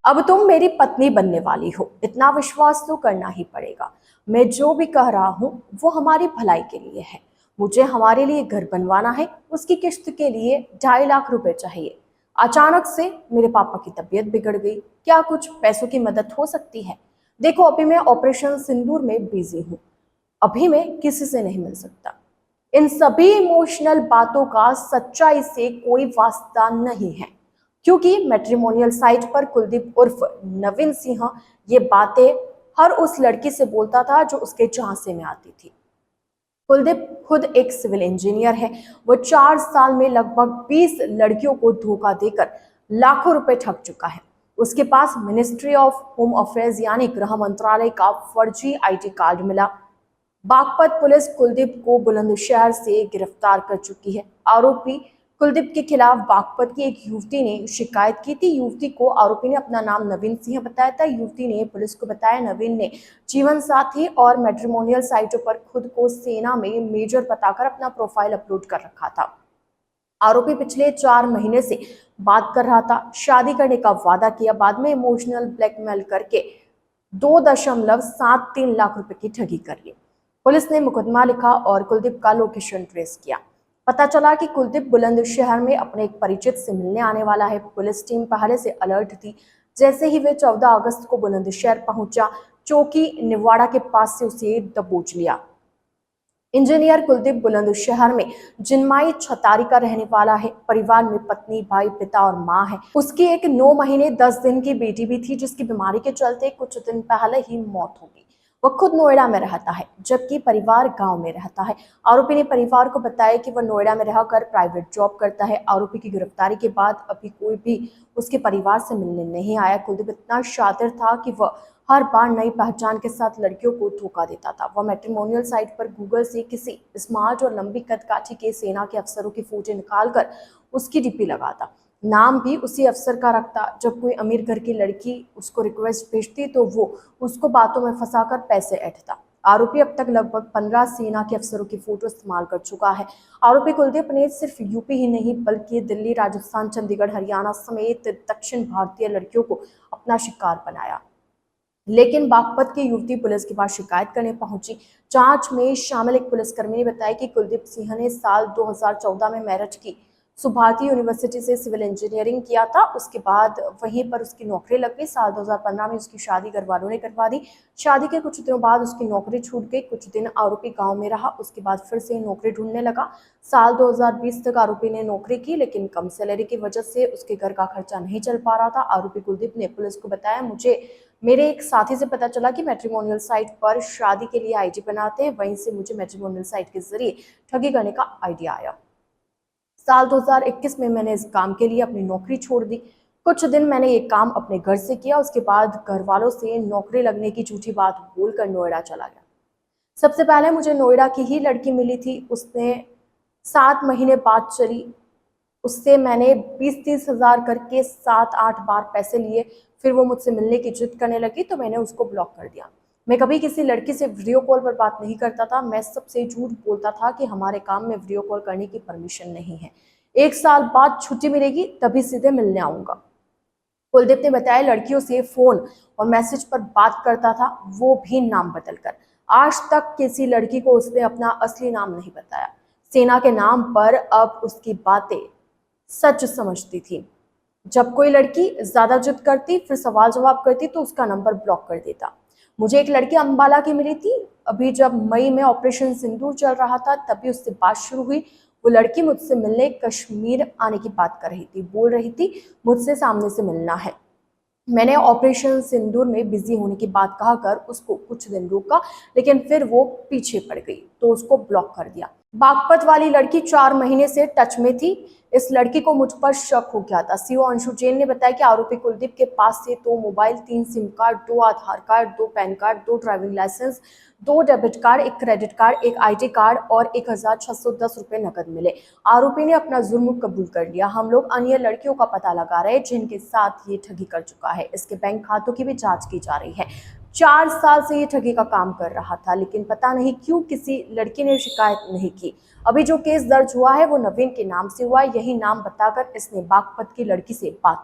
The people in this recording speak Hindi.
अब तुम मेरी पत्नी बनने वाली हो, इतना विश्वास तो करना ही पड़ेगा। मैं जो भी कह रहा हूँ वो हमारी भलाई के लिए है। मुझे हमारे लिए घर बनवाना है, उसकी किश्त के लिए 2.5 लाख रुपए चाहिए। अचानक से मेरे पापा की तबीयत बिगड़ गई। क्या कुछ पैसों की मदद हो सकती है? देखो, अभी मैं ऑपरेशन सिंदूर में बिजी हूँ। अभी मैं किसी से नहीं मिल सकता। इन सभी इमोशनल बातों का सच्चाई से कोई वास्ता नहीं है, क्योंकि मैट्रिमोनियल साइट पर कुलदीप उर्फ नवीन सिंह ये बातें हर उस लड़की से बोलता था जो उसके झांसे में आती थी। कुलदीप खुद एक सिविल इंजीनियर है। वो 4 साल में लगभग 20 लड़कियों को धोखा देकर लाखों रुपए ठग चुका है। उसके पास मिनिस्ट्री ऑफ होम अफेयर्स यानी गृह मंत्रालय का फर्जी आईटी कार्ड मिला। बागपत पुलिस कुलदीप को बुलंदशहर से गिरफ्तार कर चुकी है। आरोपी कुलदीप के खिलाफ बागपत की एक युवती ने शिकायत की थी। युवती को आरोपी ने अपना नाम नवीन सिंह बताया था। युवती ने पुलिस को बताया नवीन ने जीवन साथी और मैट्रिमोनियल साइटों पर खुद को सेना में मेजर बताकर अपना प्रोफाइल अपलोड कर रखा था। आरोपी पिछले 4 महीने से बात कर रहा था, शादी करने का वादा किया, बाद में इमोशनल ब्लैकमेल करके 2.73 लाख रुपए की ठगी कर ली। पुलिस ने मुकदमा लिखा और कुलदीप का लोकेशन ट्रेस किया। पता चला कि कुलदीप बुलंदशहर में अपने एक परिचित से मिलने आने वाला है। पुलिस टीम पहले से अलर्ट थी। जैसे ही वे 14 अगस्त को बुलंदशहर पहुंचा, चौकी निवाड़ा के पास से उसे दबोच लिया। इंजीनियर कुलदीप बुलंदशहर में जिनमाई छतारी का रहने वाला है। परिवार में पत्नी, भाई, पिता और माँ है। उसकी एक 9 महीने 10 दिन की बेटी भी थी, जिसकी बीमारी के चलते कुछ दिन पहले ही मौत हो गई। वह खुद नोएडा में रहता है, जबकि परिवार गांव में रहता है। आरोपी ने परिवार को बताया कि वह नोएडा में रहकर प्राइवेट जॉब करता है। आरोपी की गिरफ्तारी के बाद अभी कोई भी उसके परिवार से मिलने नहीं आया। कुलदीप इतना शातिर था कि वह हर बार नई पहचान के साथ लड़कियों को धोखा देता था। वह मैट्रिमोनियल साइट पर गूगल से किसी स्मार्ट और लंबी कदकाठी के सेना के अफसरों की फोटो निकालकर उसकी डीपी लगाता। नाम भी उसी अफसर का रखता। जब कोई अमीर घर की लड़की उसको रिक्वेस्ट भेजती तो वो उसको बातों में फंसाकर पैसे ऐंठता। आरोपी अब तक लगभग 15 सेना के अफसरों की फोटो इस्तेमाल कर चुका है। आरोपी कुलदीप ने सिर्फ यूपी ही नहीं बल्कि दिल्ली, राजस्थान, चंडीगढ़, हरियाणा समेत दक्षिण भारतीय लड़कियों को अपना शिकार बनाया। लेकिन बागपत की युवती पुलिस के पास शिकायत करने पहुंची। जांच में शामिल एक पुलिसकर्मी ने बताया कि कुलदीप सिंह ने साल 2014 में मेरठ की सुभारती यूनिवर्सिटी से सिविल इंजीनियरिंग किया था। उसके बाद वहीं पर उसकी नौकरी लग गई। साल 2015 में उसकी शादी घर वालों ने करवा दी। शादी के कुछ दिनों बाद उसकी नौकरी छूट गई। कुछ दिन आरोपी गांव में रहा, उसके बाद फिर से नौकरी ढूंढने लगा। साल 2020 तक आरोपी ने नौकरी की, लेकिन कम सैलरी की वजह से उसके घर का खर्चा नहीं चल पा रहा था। आरोपी कुलदीप ने पुलिस को बताया, मुझे मेरे एक साथी से पता चला कि मैट्रिमोनियल साइट पर शादी के लिए आईडी बनाते हैं, वहीं से मुझे मैट्रिमोनियल साइट के जरिए ठगी करने का आइडिया आया। साल 2021 में मैंने इस काम के लिए अपनी नौकरी छोड़ दी। कुछ दिन मैंने ये काम अपने घर से किया। उसके बाद घर वालों से नौकरी लगने की झूठी बात बोलकर नोएडा चला गया। सबसे पहले मुझे नोएडा की ही लड़की मिली थी। उसने 7 महीने बाद चली। उससे मैंने 20-30 हजार करके 7-8 बार पैसे लिए। फिर वो मुझसे मिलने की जिद करने लगी तो मैंने उसको ब्लॉक कर दिया। मैं कभी किसी लड़की से वीडियो कॉल पर बात नहीं करता था। मैं सबसे झूठ बोलता था कि हमारे काम में वीडियो कॉल करने की परमिशन नहीं है। 1 साल बाद छुट्टी मिलेगी तभी सीधे मिलने आऊंगा। कुलदीप ने बताया, लड़कियों से फोन और मैसेज पर बात करता था, वो भी नाम बदलकर। आज तक किसी लड़की को उसने अपना असली नाम नहीं बताया। सेना के नाम पर अब उसकी बातें सच समझती थी। जब कोई लड़की ज्यादा जिद करती, फिर सवाल जवाब करती तो उसका नंबर ब्लॉक कर देता। मुझे एक लड़की अंबाला की मिली थी। अभी जब मई में ऑपरेशन सिंदूर चल रहा था तभी उससे बात शुरू हुई। वो लड़की मुझसे मिलने कश्मीर आने की बात कर रही थी, बोल रही थी मुझसे सामने से मिलना है। मैंने ऑपरेशन सिंदूर में बिजी होने की बात कहकर उसको कुछ दिन रोका, लेकिन फिर वो पीछे पड़ गई तो उसको ब्लॉक कर दिया। बागपत वाली लड़की 4 महीने से टच में थी। इस लड़की को मुझ पर शक हो गया था। सीओ अंशु जैन ने बताया कि आरोपी कुलदीप के पास से 2 mobile, 3 sim card, 2 Aadhaar card, 2 PAN card, 2 driving licence, 2 debit card, 1 credit card, 1 ID card और 1610 रुपए नकद मिले। आरोपी ने अपना जुर्म कबूल कर लिया। हम लोग अन्य लड़कियों का पता लगा रहे हैं जिनके साथ ये ठगी कर चुका है। इसके बैंक खातों की भी जांच की जा रही है। 4 साल से ये ठगी का काम कर रहा था, लेकिन पता नहीं क्यों किसी लड़की ने शिकायत नहीं की। अभी जो केस दर्ज हुआ है वो नवीन के नाम से हुआ है। यही नाम बताकर इसने बागपत की लड़की से बात